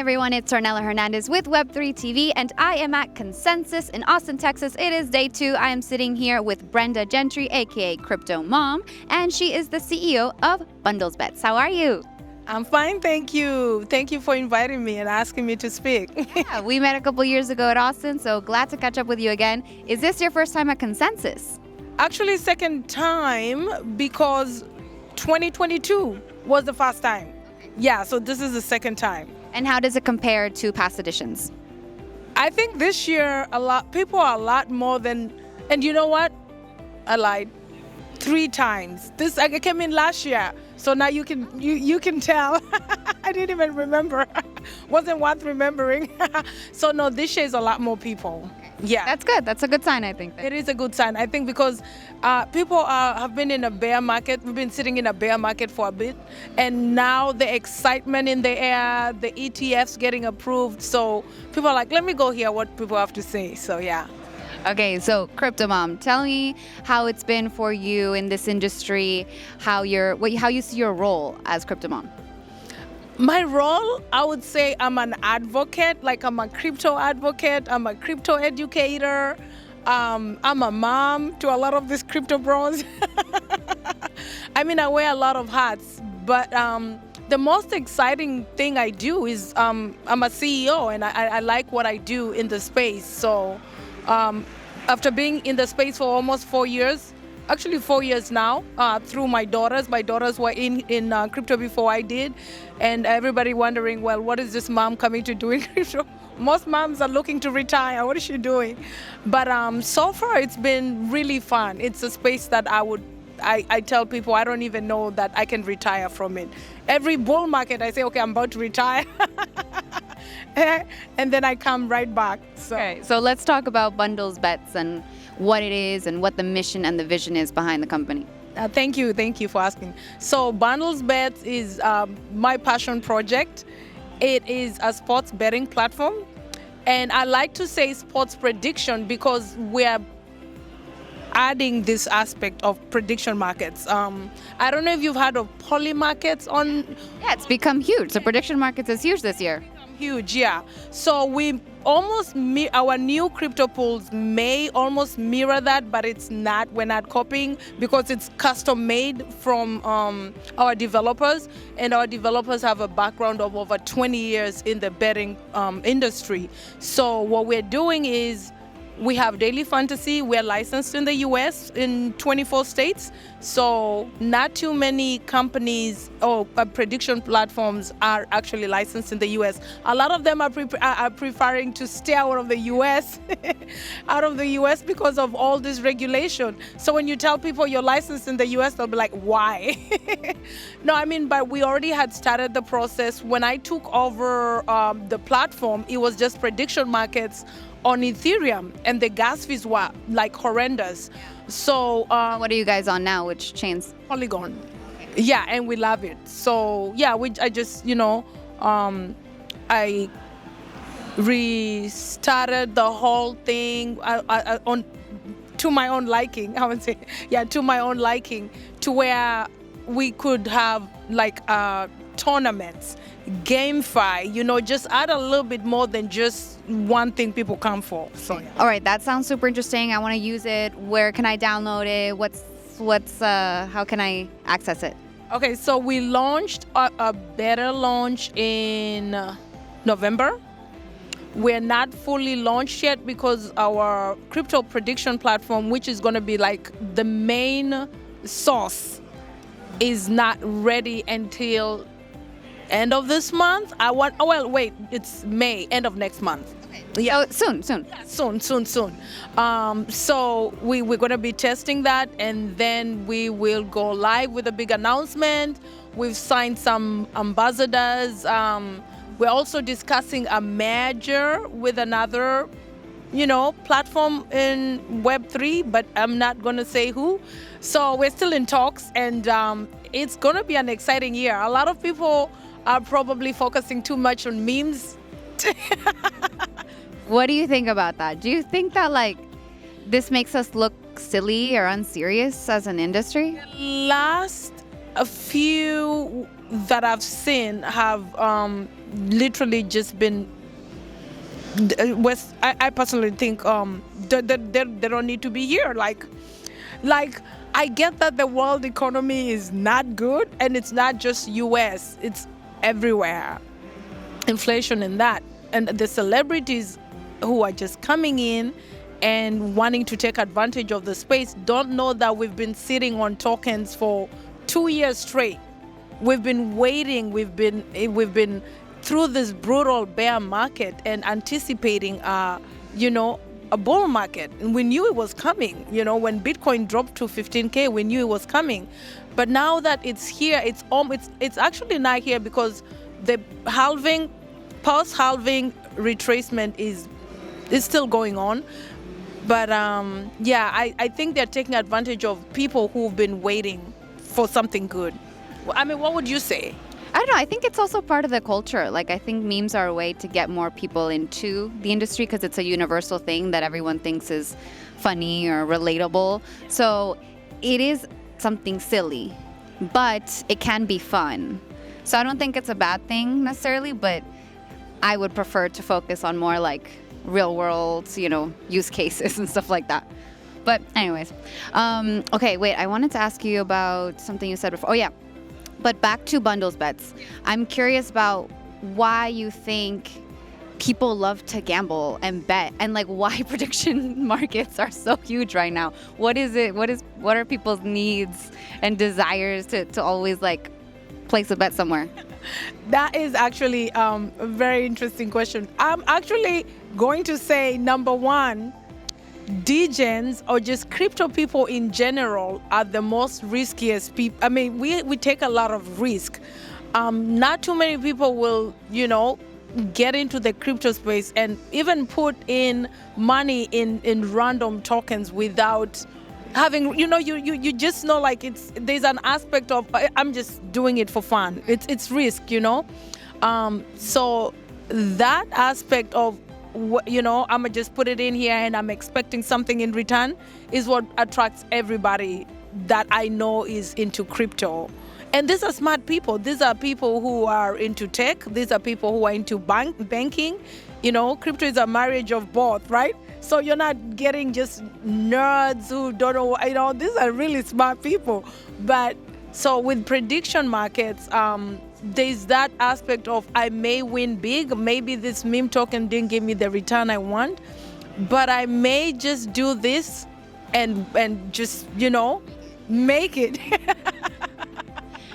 everyone, it's Ornella Hernandez with Web3 TV, and I am at Consensus in Austin, Texas. It is day 2. I am sitting here with Brenda Gentry, aka Crypto Mom, and she is the CEO of BundlesBets. How are you? I'm fine, thank you. Thank you for inviting me and asking me to speak. Yeah, we met a couple years ago at Austin, so glad to catch up with you again. Is this your first time at Consensus? Actually, second time because 2022 was the first time. Yeah, so this is the second time. And how does it compare to past editions? I think this year people are a lot more than, and you know what? I lied. 3 times. I came in last year, so now you can tell. I didn't even remember. Wasn't worth remembering. So no, this year is a lot more people. Yeah, That's good. That's a good sign, I think. it is a good sign. I think because people have been in a bear market. We've been sitting in a bear market for a bit, and now the excitement in the air, the ETFs getting approved. So people are like, let me go hear what people have to say. So yeah. Okay, so Crypto Mom, tell me how it's been for you in this industry, how you see your role as Crypto Mom. My role, I would say I'm an advocate, like I'm a crypto advocate, I'm a crypto educator, I'm a mom to a lot of these crypto bros. I mean, I wear a lot of hats, but the most exciting thing I do is I'm a CEO, and I like what I do in the space. So after being in the space for almost 4 years, actually 4 years now, through my daughters were in crypto before I did, and everybody wondering, well, what is this mom coming to do in crypto? Most moms are looking to retire. What is she doing? But so far it's been really fun. It's a space that I tell people I don't even know that I can retire from it. Every bull market I say, okay, I'm about to retire. And then I come right back. Okay, so let's talk about BundlesBets and what it is and what the mission and the vision is behind the company. Thank you for asking. So BundlesBets is my passion project. It is a sports betting platform, and I like to say sports prediction because we're adding this aspect of prediction markets. I don't know if you've heard of poly markets on. Yeah, it's become huge. The prediction markets is huge this year. Huge, yeah. So we almost our new crypto pools may almost mirror that, but it's not. We're not copying because it's custom made from our developers, and our developers have a background of over 20 years in the betting industry. So what we're doing is we have daily fantasy. We're licensed in the US in 24 states. So not too many companies or prediction platforms are actually licensed in the US. A lot of them are preferring to stay out of the US, because of all this regulation. So when you tell people you're licensed in the US, they'll be like, why? No, I mean, but we already had started the process. When I took over the platform, it was just prediction markets on Ethereum, and the gas fees were like horrendous. So What are you guys on now? Which chains? Polygon. Yeah, and we love it. So yeah, I just I restarted the whole thing to my own liking. I would say, yeah, to my own liking, to where we could have like tournaments, GameFi, just add a little bit more than just one thing people come for. So yeah. All right, that sounds super interesting. I want to use it. Where can I download it? How can I access it? Okay, so we launched a beta launch in November. We're not fully launched yet because our crypto prediction platform, which is going to be like the main source, is not ready until end of this month. It's May, end of next month. Okay. Yeah. So soon. Yeah, soon. So we're going to be testing that, and then we will go live with a big announcement. We've signed some ambassadors. We're also discussing a merger with another, platform in Web3, but I'm not going to say who. So we're still in talks, and it's going to be an exciting year. A lot of people are probably focusing too much on memes. What do you think about that? Do you think that this makes us look silly or unserious as an industry? Last a few that I've seen have literally just been. I personally think they don't need to be here. Like I get that the world economy is not good, and it's not just U.S. It's everywhere. Inflation and that, and the celebrities who are just coming in and wanting to take advantage of the space don't know that we've been sitting on tokens for 2 years straight. We've been waiting. We've been through this brutal bear market and anticipating, a bull market. And we knew it was coming. When Bitcoin dropped to 15K, we knew it was coming. But now that it's here, it's actually not here because the post-halving retracement is still going on. But I think they're taking advantage of people who've been waiting for something good. I mean, what would you say? I don't know. I think it's also part of the culture. Like, I think memes are a way to get more people into the industry because it's a universal thing that everyone thinks is funny or relatable. So it is something silly, but it can be fun. So I don't think it's a bad thing necessarily, but I would prefer to focus on more like real world, use cases and stuff like that. But anyways, okay, wait, I wanted to ask you about something you said before. Oh yeah, but back to BundlesBets. I'm curious about why you think people love to gamble and bet, and like why prediction markets are so huge right now. What is it? What are people's needs and desires to always like place a bet somewhere? That is actually a very interesting question. I'm actually going to say, number one, degens or just crypto people in general are the most riskiest people. I mean, we take a lot of risk. Not too many people will, get into the crypto space and even put in money in random tokens without having, you just know, like there's an aspect of I'm just doing it for fun. It's risk, so that aspect of I'm gonna just put it in here and I'm expecting something in return is what attracts everybody that I know is into crypto. And these are smart people. These are people who are into tech. These are people who are into banking. Crypto is a marriage of both, right? So you're not getting just nerds who don't know, these are really smart people. But so with prediction markets, there's that aspect of I may win big. Maybe this meme token didn't give me the return I want, but I may just do this and just, make it.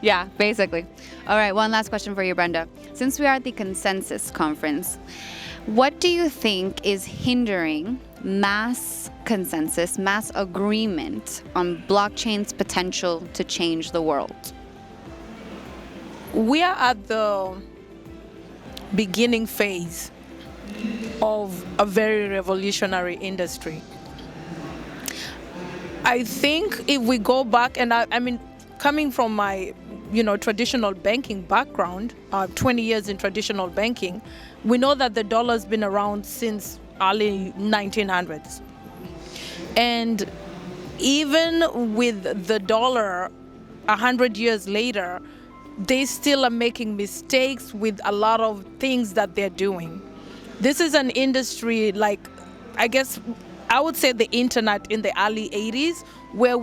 Yeah, basically. All right, one last question for you, Brenda. Since we are at the Consensus Conference, what do you think is hindering mass consensus, mass agreement on blockchain's potential to change the world? We are at the beginning phase of a very revolutionary industry. I think if we go back, and I mean, coming from my traditional banking background, 20 years in traditional banking, we know that the dollar's been around since early 1900s. And even with the dollar 100 years later, they still are making mistakes with a lot of things that they're doing. This is an industry like, I guess, I would say the internet in the early 80s, where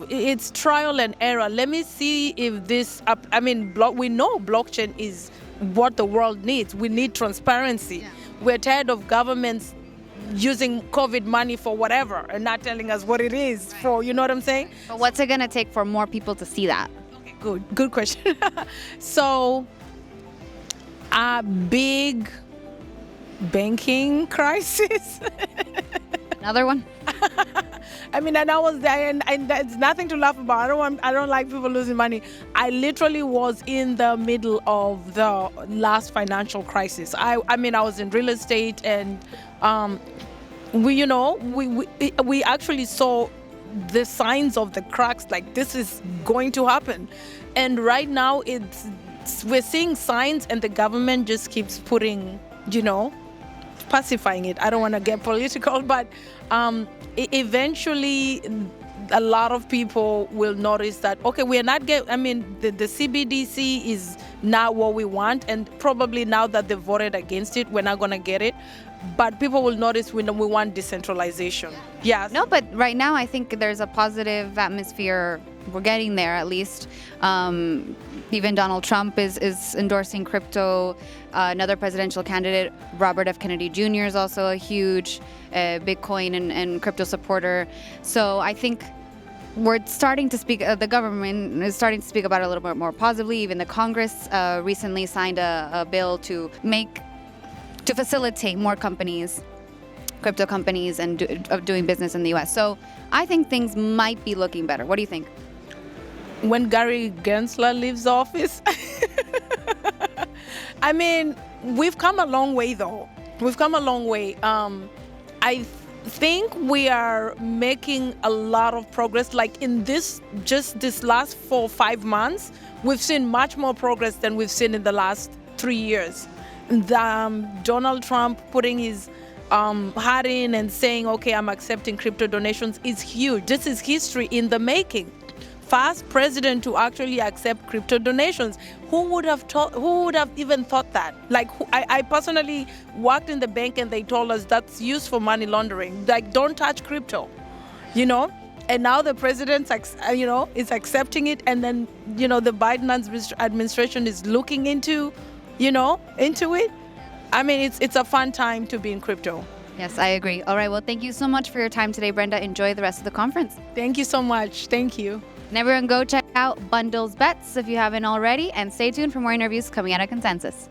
it's trial and error. Let me see if this, we know blockchain is what the world needs. We need transparency. Yeah. We're tired of governments using COVID money for whatever and not telling us what it is for, you know what I'm saying? But what's it going to take for more people to see that? Okay, good question. So, a big banking crisis. Another one? And I was there, and it's nothing to laugh about. I don't like people losing money. I literally was in the middle of the last financial crisis. I was in real estate, and we actually saw the signs of the cracks. Like, this is going to happen, and right now we're seeing signs, and the government just keeps putting, pacifying it. I don't want to get political, but eventually a lot of people will notice that, okay, we're not getting, I mean, the CBDC is not what we want, and probably now that they voted against it, we're not going to get it. But people will notice we want decentralization. Yes. No, but right now I think there's a positive atmosphere. We're getting there, at least. Even Donald Trump is endorsing crypto. Another presidential candidate, Robert F. Kennedy Jr., is also a huge Bitcoin and crypto supporter. So I think we're starting to speak, the government is starting to speak about it a little bit more positively. Even the Congress recently signed a bill to facilitate more companies, crypto companies, and of doing business in the U.S. So I think things might be looking better. What do you think? When Gary Gensler leaves office, I mean, we've come a long way, though. We've come a long way. I think we are making a lot of progress. Like in this last 4 or 5 months, we've seen much more progress than we've seen in the last 3 years. Donald Trump putting his hat in and saying, okay, I'm accepting crypto donations is huge. This is history in the making. First president to actually accept crypto donations. Who would have even thought that? Like, I personally worked in the bank and they told us that's used for money laundering. Like, don't touch crypto, you know? And now the president, is accepting it. And then, the Biden administration is looking into it. I mean, it's a fun time to be in crypto. Yes, I agree. All right, well, thank you so much for your time today, Brenda. Enjoy the rest of the conference. Thank you so much. Thank you. And everyone go check out BundlesBets if you haven't already, and stay tuned for more interviews coming out of Consensus.